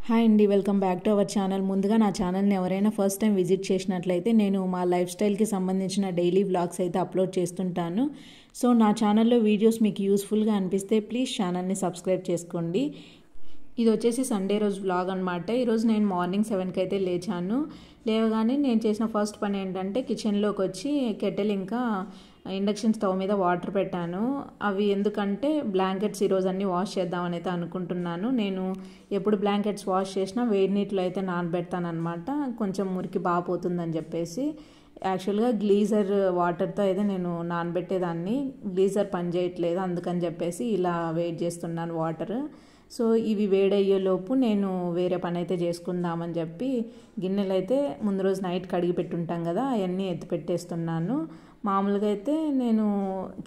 Hi అండి, welcome back to our channel. ముందుగా నా ఛానల్ని ఎవరైనా ఫస్ట్ టైం విజిట్ చేసినట్లయితే నేను మా లైఫ్ స్టైల్కి సంబంధించిన డైలీ వ్లాగ్స్ అయితే అప్లోడ్ చేస్తుంటాను. సో నా ఛానల్లో వీడియోస్ మీకు యూస్ఫుల్గా అనిపిస్తే ప్లీజ్ ఛానల్ని సబ్స్క్రైబ్ చేసుకోండి. ఇది వచ్చేసి సండే రోజు వ్లాగ్ అనమాట. ఈరోజు నేను మార్నింగ్ 7కి అయితే లేచాను. లేవగానే నేను చేసిన ఫస్ట్ పని ఏంటంటే కిచెన్లోకి వచ్చి కెటిల్ ఇంకా ఇండక్షన్ స్టవ్ మీద వాటర్ పెట్టాను. అవి ఎందుకంటే బ్లాంకెట్స్ ఈరోజు అన్నీ వాష్ చేద్దామని అయితే అనుకుంటున్నాను. నేను ఎప్పుడు బ్లాంకెట్స్ వాష్ చేసినా వేడి నీటిలో అయితే నానబెడతాను అనమాట, కొంచెం మురికి బాగా పోతుందని చెప్పేసి. యాక్చువల్గా గ్లీజర్ వాటర్తో అయితే నేను నానబెట్టేదాన్ని, గ్లీజర్ పని చేయట్లేదు, అందుకని చెప్పేసి ఇలా వెయిట్ చేస్తున్నాను వాటర్. సో ఇవి వేడయ్యేలోపు నేను వేరే పని అయితే చేసుకుందామని చెప్పి గిన్నెలు అయితే ముందు రోజు నైట్ కడిగి పెట్టుంటాం కదా, అవన్నీ ఎత్తి పెట్టేస్తున్నాను. మామూలుగా అయితే నేను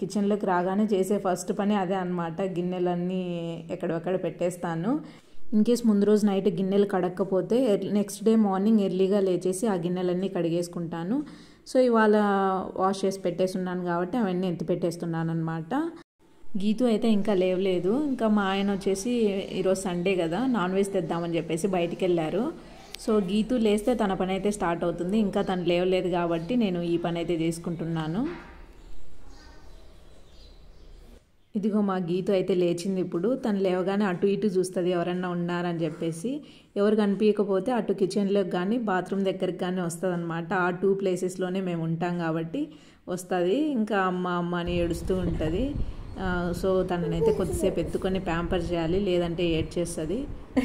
కిచెన్లోకి రాగానే చేసే ఫస్ట్ పని అదే అనమాట, గిన్నెలన్నీ ఎక్కడెక్కడ పెట్టేస్తాను. ఇన్కేస్ ముందు రోజు నైట్ గిన్నెలు కడక్కపోతే నెక్స్ట్ డే మార్నింగ్ ఎర్లీగా లేచేసి ఆ గిన్నెలన్నీ కడిగేసుకుంటాను. సో ఇవాళ వాష్ చేసి పెట్టేస్తున్నాను కాబట్టి అవన్నీ ఎత్తి పెట్టేస్తున్నాను అనమాట. గీతు అయితే ఇంకా లేవలేదు. ఇంకా మా ఆయన వచ్చేసి ఈరోజు సండే కదా, నాన్ వెజ్ తెద్దామని చెప్పేసి బయటికి వెళ్ళారు. సో గీతు లేస్తే తన పని అయితే స్టార్ట్ అవుతుంది. ఇంకా తను లేవలేదు కాబట్టి నేను ఈ పని అయితే చేసుకుంటున్నాను. ఇదిగో మా గీతు అయితే లేచింది ఇప్పుడు. తను లేవగానే అటు ఇటు చూస్తుంది ఎవరన్నా ఉన్నారని చెప్పేసి. ఎవరు కనిపించకపోతే అటు కిచెన్లోకి కానీ బాత్రూమ్ దగ్గరికి కానీ వస్తుంది అనమాట. ఆ 2 ప్లేసెస్లోనే మేము ఉంటాం కాబట్టి వస్తుంది. ఇంకా అమ్మ అమ్మ అని ఏడుస్తూ ఉంటుంది. సో తననైతే కొద్దిసేపు ఎత్తుకొని ప్యాంపర్ చేయాలి, లేదంటే ఏడ్చేస్తుంది.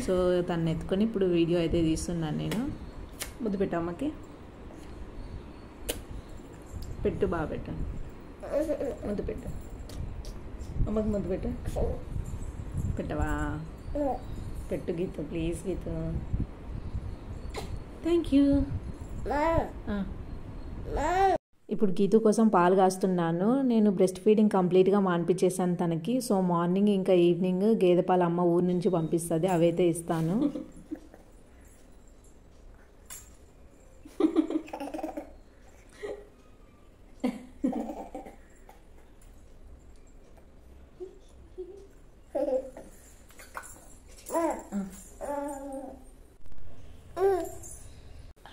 సో తనని ఎత్తుకొని ఇప్పుడు వీడియో అయితే తీస్తున్నాను నేను. ముద్దు పెట్టు అమ్మకి, పెట్టు, బాగా పెట్టాను, ముద్దు పెట్టు అమ్మకి, ముద్దు పెట్టు, పెట్టవా, పెట్టు Geethu, please Geethu, thank you. ఇప్పుడు గీతు కోసం పాలు కాస్తున్నాను. నేను బ్రెస్ట్ ఫీడింగ్ కంప్లీట్గా మాన్పించేసాను తనకి. సో మార్నింగ్ ఇంకా ఈవినింగ్ గేదె పాలు అమ్మ ఊరు నుంచి పంపిస్తుంది, అవైతే ఇస్తాను.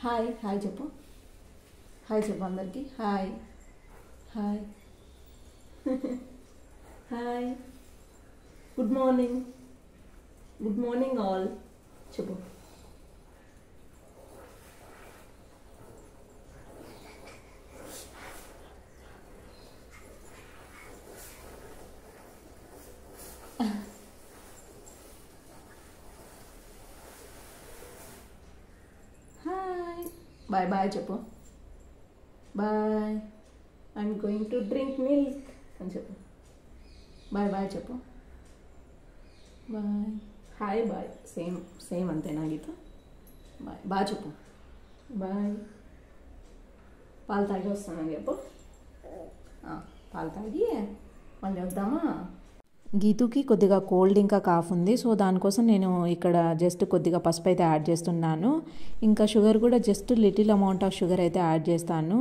హాయ్ హాయ్ చెప్పు, హాయ్ చెప్పు అందరికి, hi hi hi, good morning, good morning all చెప్పు. హాయ్, బాయ్ బాయ్ చెప్పు, bye, I'm going to drink milk అని చెప్పు. బాయ్ బాయ్ చెప్పు, bye, hi bye, same same అంతేనా గీత? బాయ్ బాయ్ చెప్పు, బాయ్. పాలు తాగి వస్తానని చెప్పు, పాలు తాగి మళ్ళీ వద్దామా. గీతుకి కొద్దిగా కోల్డ్ ఇంకా కాఫ్ ఉంది. సో దానికోసం నేను ఇక్కడ జస్ట్ కొద్దిగా పసుపు అయితే యాడ్ చేస్తున్నాను. ఇంకా షుగర్ కూడా just little amount of sugar అయితే యాడ్ చేస్తాను.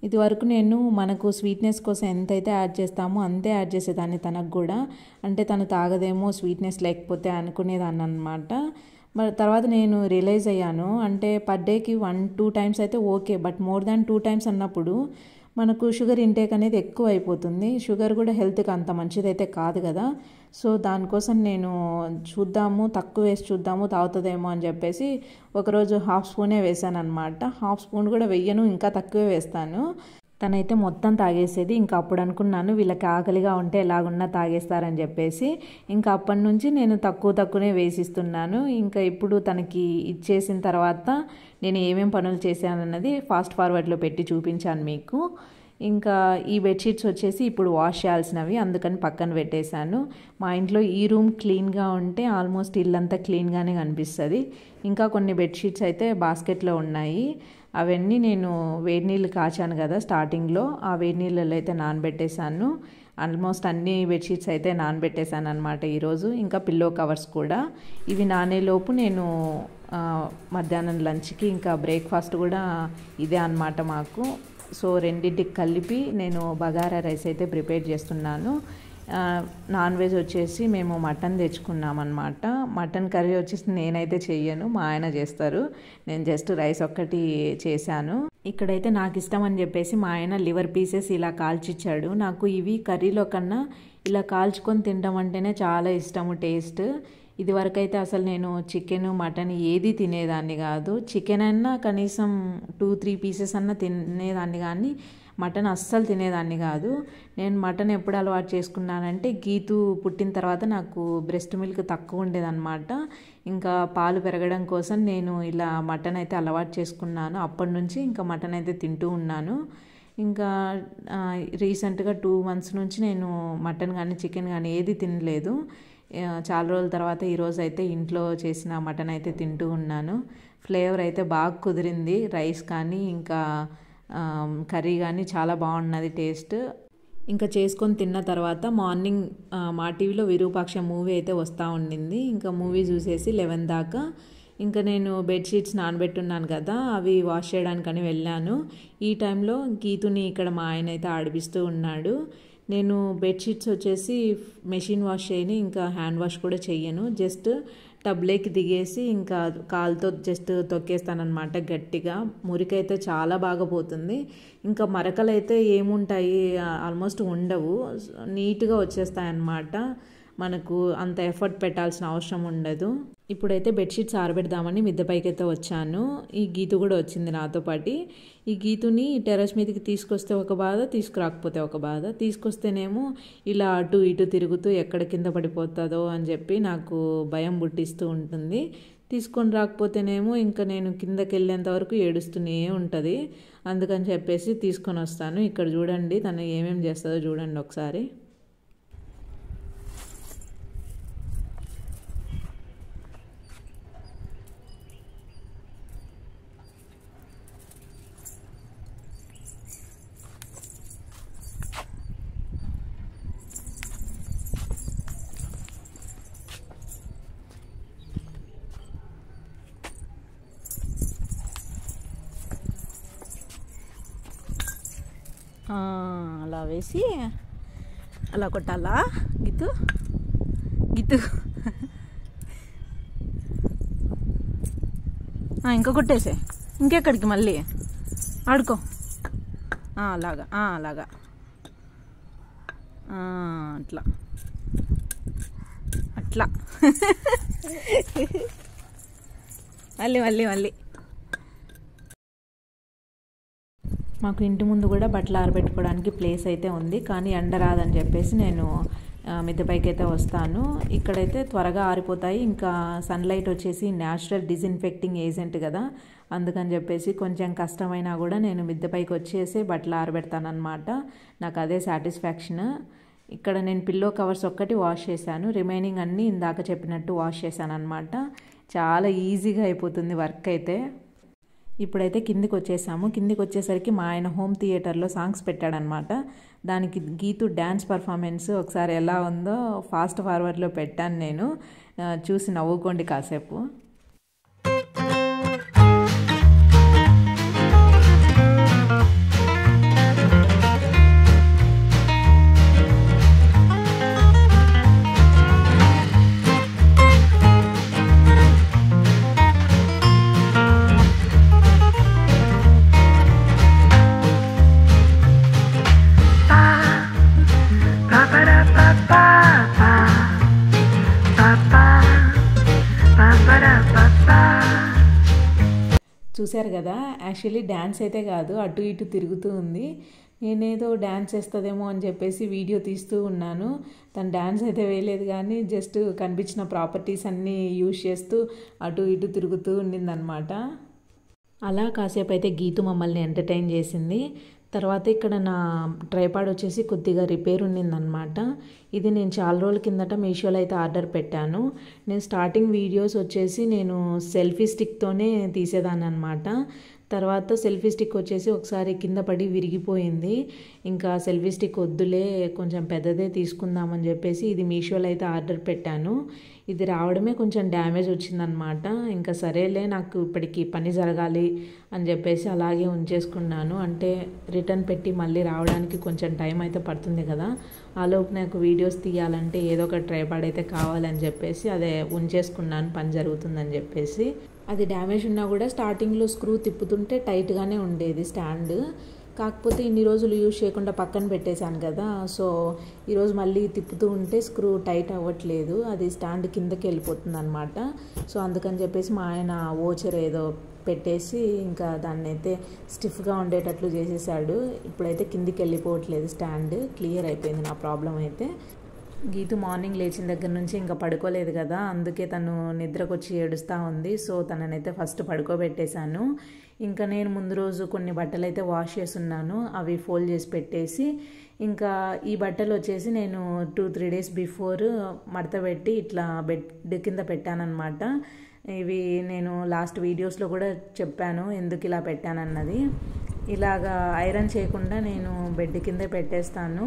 ఇది వరకు నేను మనకు స్వీట్నెస్ కోసం ఎంతైతే యాడ్ చేస్తామో అంతే యాడ్ చేసేదాన్ని తనకు కూడా. అంటే తను తాగదేమో స్వీట్నెస్ లేకపోతే అనుకునేదాన్ని అనమాట. మరి తర్వాత నేను రియలైజ్ అయ్యాను, అంటే పర్ డేకి 1-2 టైమ్స్ అయితే okay, but more than 2 times అన్నప్పుడు మనకు షుగర్ ఇంటేక్ అనేది ఎక్కువ అయిపోతుంది. షుగర్ కూడా హెల్త్కి అంత మంచిదైతే కాదు కదా. సో దానికోసం నేను చూద్దాము, తక్కువ వేసి చూద్దాము తాగుతుందేమో అని చెప్పేసి ఒకరోజు 1/2 స్పూనే వేసాను అనమాట. 1/2 స్పూన్ కూడా వెయ్యను, ఇంకా తక్కువే వేస్తాను. తనైతే మొత్తం తాగేసేది. ఇంకా అప్పుడు అనుకున్నాను వీళ్ళకి ఆకలిగా ఉంటే ఎలాగున్నా తాగేస్తారని చెప్పేసి. ఇంకా అప్పటి నుంచి నేను తక్కువనే వేసిస్తున్నాను. ఇంకా ఇప్పుడు తనకి ఇచ్చేసిన తర్వాత నేను ఏమేం పనులు చేశానన్నది ఫాస్ట్ ఫార్వర్డ్లో పెట్టి చూపించాను మీకు. ఇంకా ఈ బెడ్షీట్స్ వచ్చేసి ఇప్పుడు వాష్ చేయాల్సినవి, అందుకని పక్కన పెట్టేశాను. మా ఇంట్లో ఈ రూమ్ క్లీన్గా ఉంటే ఆల్మోస్ట్ ఇల్లంతా క్లీన్గానే కనిపిస్తుంది. ఇంకా కొన్ని బెడ్షీట్స్ అయితే బాస్కెట్లో ఉన్నాయి. అవన్నీ నేను వేడి నీళ్ళు కాచాను కదా స్టార్టింగ్లో, ఆ వేడి నీళ్ళలో అయితే నానబెట్టేశాను. ఆల్మోస్ట్ అన్ని బెడ్షీట్స్ అయితే నానబెట్టేశాను అనమాట ఈరోజు. ఇంకా పిల్లో కవర్స్ కూడా. ఇవి నానేలోపు నేను మధ్యాహ్నం లంచ్కి ఇంకా బ్రేక్ఫాస్ట్ కూడా ఇదే అనమాట మాకు. సో రెండింటికి కలిపి నేను బగారా రైస్ అయితే ప్రిపేర్ చేస్తున్నాను. నాన్ వెజ్ వచ్చేసి మేము మటన్ తెచ్చుకున్నామన్నమాట. మటన్ కర్రీ వచ్చేసి నేనైతే చెయ్యను, మా ఆయన చేస్తారు. నేను జస్ట్ రైస్ ఒక్కటి చేశాను. ఇక్కడైతే నాకు ఇష్టం అని చెప్పేసి మా ఆయన లివర్ పీసెస్ ఇలా కాల్చిచ్చాడు. నాకు ఇవి కర్రీలో కన్నా ఇలా కాల్చుకొని తినడం అంటేనే చాలా ఇష్టము టేస్ట్. ఇదివరకైతే అసలు నేను చికెన్ మటన్ ఏది తినేదాన్ని కాదు. చికెన్ అన్నా కనీసం 2-3 పీసెస్ అన్నా తినేదాన్ని, కానీ మటన్ అస్సలు తినేదాన్ని కాదు. నేను మటన్ ఎప్పుడు అలవాటు చేసుకున్నానంటే గీతు పుట్టిన తర్వాత నాకు బ్రెస్ట్ మిల్క్ తక్కువ ఉండేదన్నమాట. ఇంకా పాలు పెరగడం కోసం నేను ఇలా మటన్ అయితే అలవాటు చేసుకున్నాను. అప్పటి నుంచి ఇంకా మటన్ అయితే తింటూ ఉన్నాను. ఇంకా రీసెంట్గా 2 months నుంచి నేను మటన్ కానీ చికెన్ కానీ ఏది తినలేదు. చాలా రోజుల తర్వాత ఈరోజు అయితే ఇంట్లో చేసిన మటన్ అయితే తింటూ ఉన్నాను. ఫ్లేవర్ అయితే బాగా కుదిరింది. రైస్ కానీ ఇంకా కర్రీ కానీ చాలా బాగున్నది టేస్ట్. ఇంకా చేసుకొని తిన్న తర్వాత మార్నింగ్ మా టీవీలో విరూపాక్ష మూవీ అయితే వస్తూ ఉండింది. ఇంకా మూవీ చూసేసి 11 దాకా ఇంకా నేను బెడ్షీట్స్ నానబెట్టున్నాను కదా, అవి వాష్ చేయడానికని వెళ్ళాను. ఈ టైంలో గీతుని ఇక్కడ మా ఆయన అయితే ఆడిపిస్తూ ఉన్నాడు. నేను బెడ్షీట్స్ వచ్చేసి మెషిన్ వాష్ చేయని, ఇంకా హ్యాండ్ వాష్ కూడా చెయ్యను. జస్ట్ టబ్లోకి దిగేసి ఇంకా కాలుతో జస్ట్ తొక్కేస్తానమాట గట్టిగా. మురికైతే చాలా బాగా పోతుంది. ఇంకా మరకలు అయితే ఏముంటాయి, ఆల్మోస్ట్ ఉండవు, నీట్గా వచ్చేస్తాయి అన్నమాట. మనకు అంత ఎఫర్ట్ పెట్టాల్సిన అవసరం ఉండదు. ఇప్పుడైతే బెడ్షీట్స్ ఆరబెడదామని మిద్దె పైకి అయితే వచ్చాను. ఈ గీతు కూడా వచ్చింది నాతో పాటు. ఈ గీతుని టెర్రస్ మీదకి తీసుకొస్తే ఒక బాధ, తీసుకురాకపోతే ఒక బాధ. తీసుకొస్తేనేమో ఇలా అటు ఇటు తిరుగుతూ ఎక్కడ కింద పడిపోతుందో అని చెప్పి నాకు భయం పుట్టిస్తూ ఉంటుంది. తీసుకొని రాకపోతేనేమో ఇంకా నేను కిందకి వెళ్ళేంత వరకు ఏడుస్తూనే ఉంటుంది. అందుకని చెప్పేసి తీసుకొని వస్తాను. ఇక్కడ చూడండి తను ఏమేమి చేస్తుందో చూడండి ఒకసారి. అలా వేసి అలా కొట్టాలా గిత్తు గిత్తు. ఇంకా కొట్టేసే, ఇంకెక్కడికి మళ్ళీ ఆడుకో. అలాగా అలాగా అట్లా అట్లా మళ్ళీ మళ్ళీ మళ్ళీ. మాకు ఇంటి ముందు కూడా బట్టలు ఆరబెట్టుకోవడానికి ప్లేస్ అయితే ఉంది, కానీ ఎండ రాదని చెప్పేసి నేను మిద్దె పైకి అయితే వస్తాను. ఇక్కడైతే త్వరగా ఆరిపోతాయి. ఇంకా సన్లైట్ వచ్చేసి న్యాచురల్ డిజిన్ఫెక్టింగ్ ఏజెంట్ కదా, అందుకని చెప్పేసి కొంచెం కష్టమైనా కూడా నేను మిద్దె పైకి వచ్చేసి బట్టలు ఆరబెడతానమాట. నాకు అదే సాటిస్ఫాక్షన్. ఇక్కడ నేను పిల్లో కవర్స్ ఒక్కటి వాష్ చేశాను, రిమైనింగ్ అన్నీ ఇందాక చెప్పినట్టు వాష్ చేశాను అనమాట. చాలా ఈజీగా అయిపోతుంది వర్క్ అయితే. ఇప్పుడైతే కిందికి వచ్చేసాము. కిందికి వచ్చేసరికి మా ఆయన హోమ్ థియేటర్లో సాంగ్స్ పెట్టాడనమాట. దానికి గీతు డ్యాన్స్ పర్ఫార్మెన్స్ ఒకసారి ఎలా ఉందో ఫాస్ట్ ఫార్వర్డ్లో పెట్టాను నేను, చూసి నవ్వుకోండి కాసేపు. చూశారు కదా, యాక్చువల్లీ డ్యాన్స్ అయితే కాదు, అటు ఇటు తిరుగుతూ ఉంది. నేనేదో డ్యాన్స్ వేస్తుందేమో అని చెప్పేసి వీడియో తీస్తూ ఉన్నాను. తను డ్యాన్స్ అయితే వేయలేదు, కానీ జస్ట్ కనిపించిన ప్రాపర్టీస్ అన్నీ యూజ్ చేస్తూ అటు ఇటు తిరుగుతూ ఉండిందనమాట. అలా కాసేపు అయితే గీతు మమ్మల్ని ఎంటర్టైన్ చేసింది. తర్వాత ఇక్కడ నా ట్రైపాడ్ వచ్చేసి కొద్దిగా రిపేర్ ఉండిందనమాట. ఇది నేను చాలా రోజుల కిందట మీషోలో అయితే ఆర్డర్ పెట్టాను. నేను స్టార్టింగ్ వీడియోస్ వచ్చేసి నేను సెల్ఫీ స్టిక్తోనే తీసేదాన్ని అనమాట. తర్వాత సెల్ఫీ స్టిక్ వచ్చేసి ఒకసారి కింద పడి విరిగిపోయింది. ఇంకా సెల్ఫీ స్టిక్ వద్దులే, కొంచెం పెద్దదే తీసుకుందామని చెప్పేసి ఇది మీషోలో అయితే ఆర్డర్ పెట్టాను. ఇది రావడమే కొంచెం డ్యామేజ్ వచ్చిందనమాట. ఇంకా సరేలే, నాకు ఇప్పటికి పని జరగాలి అని చెప్పేసి అలాగే ఉంచేసుకున్నాను. అంటే రిటర్న్ పెట్టి మళ్ళీ రావడానికి కొంచెం టైం అయితే పడుతుంది కదా, ఆలోపు నాకు వీడియోస్ తీయాలంటే ఏదో ఒక ట్రైపాడ్ అయితే కావాలని చెప్పేసి అదే ఉంచేసుకున్నాను, పని జరుగుతుందని చెప్పేసి. అది డ్యామేజ్ ఉన్నా కూడా స్టార్టింగ్లో స్క్రూ తిప్పుతుంటే టైట్గానే ఉండేది స్టాండ్. కాకపోతే ఇన్ని రోజులు యూజ్ చేయకుండా పక్కన పెట్టేశాను కదా, సో ఈరోజు మళ్ళీ తిప్పుతూ ఉంటే స్క్రూ టైట్ అవ్వట్లేదు, అది స్టాండ్ కిందకి వెళ్ళిపోతుంది అనమాట. సో అందుకని చెప్పేసి మా ఆయన ఓచర్ ఏదో పెట్టేసి ఇంకా దాన్ని అయితే స్టిఫ్గా ఉండేటట్లు చేసేసాడు. ఇప్పుడైతే కిందికి వెళ్ళిపోవట్లేదు స్టాండ్, క్లియర్ అయిపోయింది నా ప్రాబ్లం అయితే. గీతు మార్నింగ్ లేచిన దగ్గర నుంచి ఇంకా పడుకోలేదు కదా, అందుకే తను నిద్రకు వచ్చి ఏడుస్తూ ఉంది. సో తననైతే ఫస్ట్ పడుకోబెట్టేశాను. ఇంకా నేను ముందు రోజు కొన్ని బట్టలు అయితే వాష్ చేస్తున్నాను, అవి ఫోల్డ్ చేసి పెట్టేసి, ఇంకా ఈ బట్టలు వచ్చేసి నేను 2-3 డేస్ బిఫోర్ మడత పెట్టి ఇట్లా బెడ్ కింద పెట్టానన్నమాట. ఇవి నేను లాస్ట్ వీడియోస్లో కూడా చెప్పాను ఎందుకు ఇలా పెట్టానన్నది. ఇలాగా ఐరన్ చేయకుండా నేను బెడ్ కింద పెట్టేస్తాను.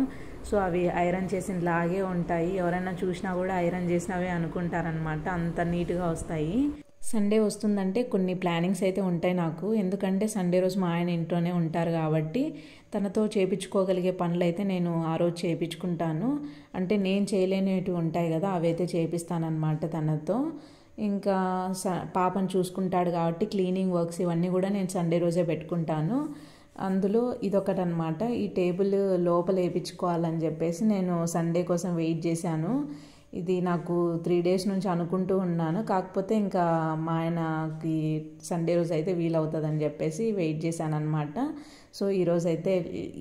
సో అవి ఐరన్ చేసినలాగే ఉంటాయి, ఎవరైనా చూసినా కూడా ఐరన్ చేసినవే అనుకుంటారనమాట, అంత నీట్గా వస్తాయి. సండే వస్తుందంటే కొన్ని ప్లానింగ్స్ అయితే ఉంటాయి నాకు, ఎందుకంటే సండే రోజు మా ఆయన ఇంట్లోనే ఉంటారు కాబట్టి తనతో చేయించుకోగలిగే పనులు అయితే నేను ఆ రోజు చేయించుకుంటాను. అంటే నేను చేయలేనివి ఉంటాయి కదా, అవైతే చేపిస్తానన్నమాట తనతో. ఇంకా పాపను చూసుకుంటాడు కాబట్టి క్లీనింగ్ వర్క్స్ ఇవన్నీ కూడా నేను సండే రోజే పెట్టుకుంటాను. అందులో ఇదొకటి అనమాట, ఈ టేబుల్ లోపల వేయించుకోవాలని చెప్పేసి నేను సండే కోసం వెయిట్ చేశాను. ఇది నాకు 3 డేస్ నుంచి అనుకుంటూ ఉన్నాను, కాకపోతే ఇంకా మా ఆయనకి సండే రోజు అయితే వీలవుతుందని చెప్పేసి వెయిట్ చేశాను అనమాట. సో ఈరోజు అయితే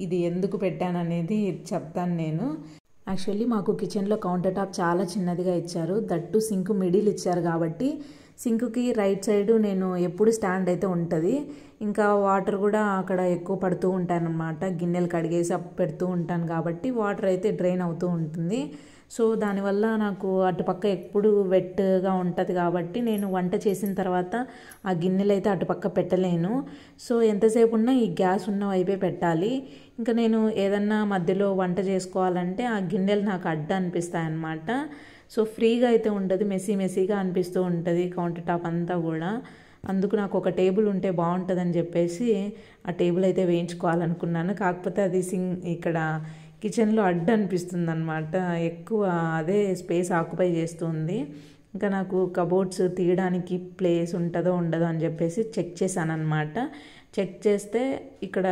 ఇది ఎందుకు పెట్టాననేది చెప్తాను నేను. యాక్చువల్లీ మాకు కిచెన్లో కౌంటర్ టాప్ చాలా చిన్నదిగా ఇచ్చారు, దట్టు సింక్ మిడిల్ ఇచ్చారు కాబట్టి సింక్కి రైట్ సైడ్ నేను ఎప్పుడు స్టాండ్ అయితే ఉంటుంది. ఇంకా వాటర్ కూడా అక్కడ ఎక్కువ పడుతూ ఉంటానన్నమాట, గిన్నెలు కడిగేసి పెడుతూ ఉంటాను కాబట్టి వాటర్ అయితే డ్రైన్ అవుతూ ఉంటుంది. సో దానివల్ల నాకు అటుపక్క ఎప్పుడు వెట్గా ఉంటుంది కాబట్టి నేను వంట చేసిన తర్వాత ఆ గిన్నెలు అయితే అటుపక్క పెట్టలేను. సో ఎంతసేపు ఉన్నా ఈ గ్యాస్ ఉన్న వైపే పెట్టాలి. ఇంకా నేను ఏదన్నా మధ్యలో వంట చేసుకోవాలంటే ఆ గిన్నెలు నాకు అడ్డు అనిపిస్తాయి అన్నమాట. సో ఫ్రీగా అయితే ఉండదు, మెస్సీగా అనిపిస్తూ ఉంటుంది కౌంటర్ టాప్ అంతా కూడా. అందుకు నాకు ఒక టేబుల్ ఉంటే బాగుంటుందని చెప్పేసి ఆ టేబుల్ అయితే వేయించుకోవాలనుకున్నాను. కాకపోతే అది ఇక్కడ కిచెన్లో అడ్డు అనిపిస్తుంది అనమాట, ఎక్కువ అదే స్పేస్ ఆక్యుపై చేస్తుంది. ఇంకా నాకు కబోర్డ్స్ తీయడానికి ప్లేస్ ఉంటుందో ఉండదో అని చెప్పేసి చెక్ చేశాను అనమాట. చెక్ చేస్తే ఇక్కడ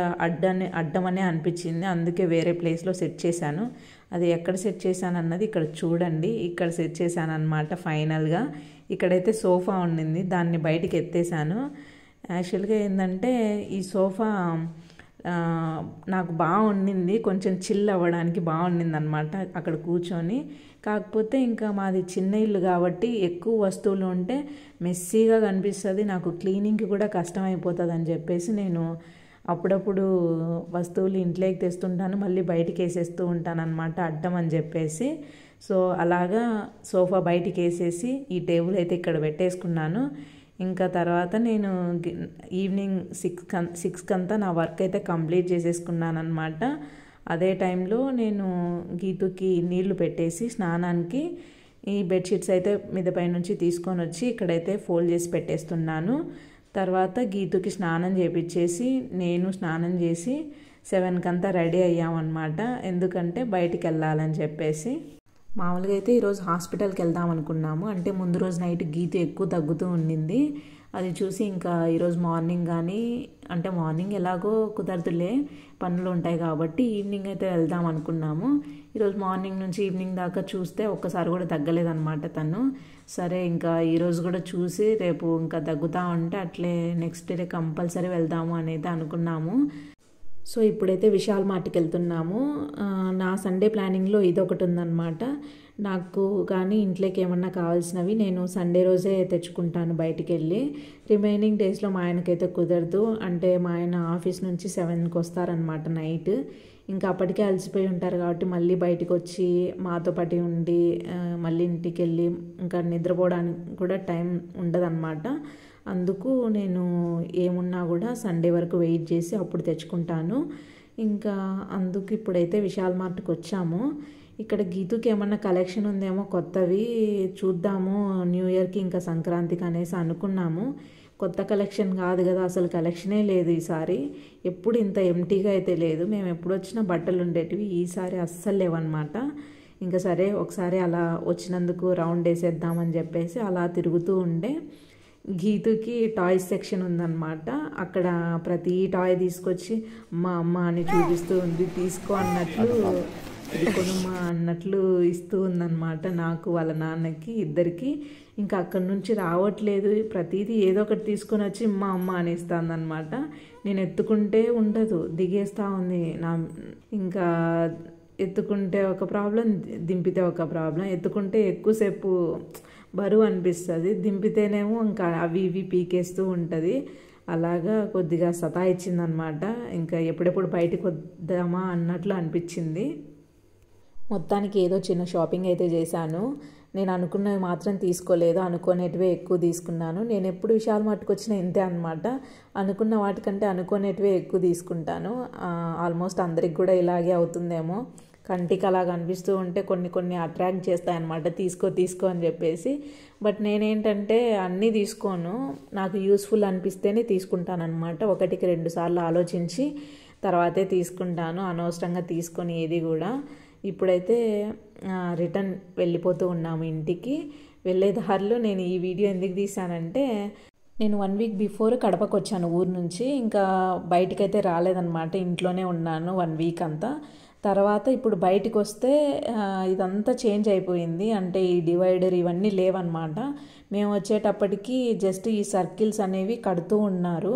అడ్డమనే అనిపించింది, అందుకే వేరే ప్లేస్లో సెట్ చేశాను. అది ఎక్కడ సెట్ చేశాను అన్నది ఇక్కడ చూడండి, ఇక్కడ సెట్ చేశాను అనమాట. ఫైనల్గా ఇక్కడైతే సోఫా ఉండింది, దాన్ని బయటికి ఎత్తేసాను. యాక్చువల్గా ఏంటంటే ఈ సోఫా నాకు బాగుండింది, కొంచెం చిల్ అవ్వడానికి బాగుండింది అనమాట అక్కడ కూర్చొని. కాకపోతే ఇంకా మాది చిన్న ఇల్లు కాబట్టి ఎక్కువ వస్తువులు ఉంటే మెస్సీగా కనిపిస్తుంది, నాకు క్లీనింగ్కి కూడా కష్టమైపోతుంది అని చెప్పేసి నేను అప్పుడప్పుడు వస్తువులు ఇంట్లోకి తెస్తుంటాను, మళ్ళీ బయటికి వేసేస్తూ ఉంటాను అనమాట అడ్డం అని చెప్పేసి. సో అలాగా సోఫా బయటికి వేసేసి ఈ టేబుల్ అయితే ఇక్కడ పెట్టేసుకున్నాను. ఇంకా తర్వాత నేను ఈవినింగ్ 6 అంతా నా వర్క్ అయితే కంప్లీట్ చేసేసుకున్నాను అనమాట. అదే టైంలో నేను గీతుకి నీళ్లు పెట్టేసి స్నానానికి ఈ బెడ్షీట్స్ అయితే మిదపై నుంచి తీసుకొని వచ్చి ఇక్కడైతే ఫోల్డ్ చేసి పెట్టేస్తున్నాను. తర్వాత గీతుకి స్నానం చేపించేసి నేను స్నానం చేసి 7 అంతా రెడీ అయ్యామన్నమాట, ఎందుకంటే బయటికి వెళ్ళాలని చెప్పేసి. మామూలుగా అయితే ఈరోజు హాస్పిటల్కి వెళ్దాం అనుకున్నాము, అంటే ముందు రోజు నైట్ గీత ఎక్కువ తగ్గుతూ ఉండింది. అది చూసి ఇంకా ఈరోజు మార్నింగ్ కానీ, అంటే మార్నింగ్ ఎలాగో కుదరదులే పనులు ఉంటాయి కాబట్టి ఈవినింగ్ అయితే వెళ్దాం అనుకున్నాము. ఈరోజు మార్నింగ్ నుంచి ఈవినింగ్ దాకా చూస్తే ఒక్కసారి కూడా తగ్గలేదన్నమాట తను. సరే ఇంకా ఈరోజు కూడా చూసి రేపు ఇంకా తగ్గుతూ ఉంటే అట్లే నెక్స్ట్ డే కంపల్సరీ వెళ్దాము అనేది అనుకున్నాము. సో ఇప్పుడైతే విశాల్ మార్ట్కి వెళ్తున్నాము. నా సండే ప్లానింగ్లో ఇదొకటి ఉందన్నమాట. నాకు కానీ ఇంట్లోకి ఏమన్నా కావాల్సినవి నేను సండే రోజే తెచ్చుకుంటాను బయటికి వెళ్ళి. రిమైనింగ్ డేస్లో మా ఆయనకైతే కుదరదు, అంటే మా ఆయన ఆఫీస్ నుంచి 7కి వస్తారనమాట నైట్. ఇంకా అప్పటికే అలసిపోయి ఉంటారు కాబట్టి మళ్ళీ బయటకు వచ్చి మాతో పాటు ఉండి మళ్ళీ ఇంటికి వెళ్ళి ఇంకా నిద్రపోవడానికి కూడా టైం ఉండదన్నమాట. అందుకు నేను ఏమున్నా కూడా సండే వరకు వెయిట్ చేసి అప్పుడు తెచ్చుకుంటాను. ఇంకా అందుకు ఇప్పుడైతే విశాల్ మార్ట్కి వచ్చాము. ఇక్కడ గీతుకి ఏమన్నా కలెక్షన్ ఉందేమో కొత్తవి చూద్దాము, న్యూ ఇయర్కి ఇంకా సంక్రాంతికి అనేసి అనుకున్నాము. కొత్త కలెక్షన్ కాదు కదా, అసలు కలెక్షనే లేదు ఈసారి. ఎప్పుడు ఇంత ఎంటీగా అయితే లేదు. మేము ఎప్పుడు వచ్చినా బట్టలు ఉండేటివి, ఈసారి అస్సలు లేవన్నమాట. ఇంకా సరే ఒకసారి అలా వచ్చినందుకు రౌండ్ వేసేద్దామని చెప్పేసి అలా తిరుగుతూ ఉండే గీతుకి టాయ్స్ సెక్షన్ ఉందన్నమాట. అక్కడ ప్రతి టాయ్ తీసుకొచ్చి అమ్మ అని చూపిస్తూ ఉంది. తీసుకో అన్నట్లు, ఇది కొనుమ్మా అన్నట్లు ఇస్తూ ఉందన్నమాట నాకు, వాళ్ళ నాన్నకి, ఇద్దరికి. ఇంకా అక్కడి నుంచి రావట్లేదు. ప్రతిదీ ఏదో ఒకటి తీసుకొని వచ్చి అమ్మ అని ఇస్తుందన్నమాట. నేను ఎత్తుకుంటే ఉండదు, దిగేస్తూ ఉంది. ఇంకా ఎత్తుకుంటే ఒక ప్రాబ్లం, దింపితే ఒక ప్రాబ్లం. ఎత్తుకుంటే ఎక్కువసేపు బరువు అనిపిస్తుంది, దింపితేనేమో ఇంకా అవి ఇవి పీకేస్తూ ఉంటుంది. అలాగా కొద్దిగా సతాయిచ్చిందనమాట. ఇంకా ఎప్పుడెప్పుడు బయటకు వద్దామా అన్నట్లు అనిపించింది. మొత్తానికి ఏదో చిన్న షాపింగ్ అయితే చేశాను. నేను అనుకున్నవి మాత్రం తీసుకోలేదు, అనుకునేటివే ఎక్కువ తీసుకున్నాను. నేను ఎప్పుడు విశాల్ మార్ట్కి వచ్చినా ఇంతే అనమాట. అనుకున్న వాటికంటే అనుకునేటివే ఎక్కువ తీసుకుంటాను. ఆల్మోస్ట్ అందరికి కూడా ఇలాగే అవుతుందేమో. కంటికి అలా కనిపిస్తూ ఉంటే కొన్ని అట్రాక్ట్ చేస్తాయన్నమాట, తీసుకో అని చెప్పేసి. బట్ నేనేంటంటే అన్నీ తీసుకోను, నాకు యూస్ఫుల్ అనిపిస్తేనే తీసుకుంటానన్నమాట. 1కి 2 సార్లు ఆలోచించి తర్వాతే తీసుకుంటాను, అనవసరంగా తీసుకొని ఏది కూడా. ఇప్పుడైతే రిటర్న్ వెళ్ళిపోతూ ఉన్నాము ఇంటికి. వెళ్ళే దారిలో నేను ఈ వీడియో ఎందుకు తీసానంటే, నేను 1 వీక్ బిఫోర్ కడపకు వచ్చాను ఊరు నుంచి. ఇంకా బయటకైతే రాలేదన్నమాట, ఇంట్లోనే ఉన్నాను 1 వీక్ అంతా. తర్వాత ఇప్పుడు బయటకు వస్తే ఇదంతా చేంజ్ అయిపోయింది. అంటే ఈ డివైడర్ ఇవన్నీ లేవన్నమాట. మేము వచ్చేటప్పటికి జస్ట్ ఈ సర్కిల్స్ అనేవి కడుతూ ఉన్నారు.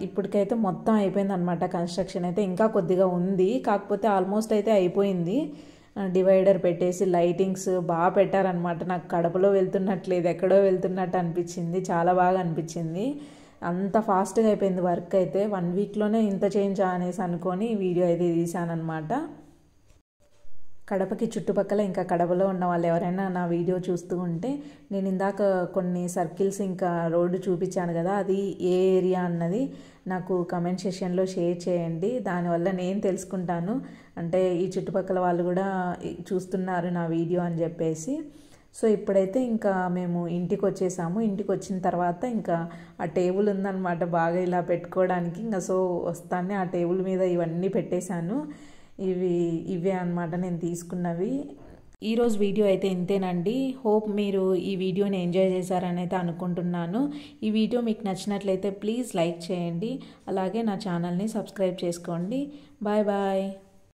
ఇప్పటికైతే మొత్తం అయిపోయింది అనమాట. కన్స్ట్రక్షన్ అయితే ఇంకా కొద్దిగా ఉంది, కాకపోతే ఆల్మోస్ట్ అయితే అయిపోయింది. డివైడర్ పెట్టేసి లైటింగ్స్ బాగా పెట్టారనమాట. నాకు కడపలో వెళ్తున్నట్లేదు, ఎక్కడో వెళ్తున్నట్టు అనిపించింది. చాలా బాగా అనిపించింది. అంత ఫాస్ట్గా అయిపోయింది వర్క్ అయితే. 1 వీక్లోనే ఇంత చేంజ్ అనేసి అనుకొని వీడియో అయితే తీసానమాట. కడపకి చుట్టుపక్కల ఇంకా కడపలో ఉన్న వాళ్ళు ఎవరైనా నా వీడియో చూస్తూ ఉంటే, నేను ఇందాక కొన్ని సర్కిల్స్ ఇంకా రోడ్డు చూపించాను కదా, అది ఏ ఏరియా అన్నది నాకు కమెంట్ సెక్షన్లో షేర్ చేయండి. దానివల్ల నేను తెలుసుకుంటాను, అంటే ఈ చుట్టుపక్కల వాళ్ళు కూడా చూస్తున్నారు నా వీడియో అని చెప్పేసి. సో ఇప్పుడైతే ఇంకా మేము ఇంటికి వచ్చేసాము. ఇంటికి వచ్చిన తర్వాత ఇంకా ఆ టేబుల్ ఉందన్నమాట బాగా ఇలా పెట్టుకోవడానికి. ఇంకా సో వస్తానే ఆ టేబుల్ మీద ఇవన్నీ పెట్టేశాను. ఇవే అన్నమాట నేను తీసుకున్నవి. ఈరోజు వీడియో అయితే ఇంతేనండి. హోప్ మీరు ఈ వీడియోని ఎంజాయ్ చేశారని అయితే అనుకుంటున్నాను. ఈ వీడియో మీకు నచ్చినట్లయితే ప్లీజ్ లైక్ చేయండి, అలాగే నా ఛానల్ని సబ్స్క్రైబ్ చేసుకోండి. Bye bye.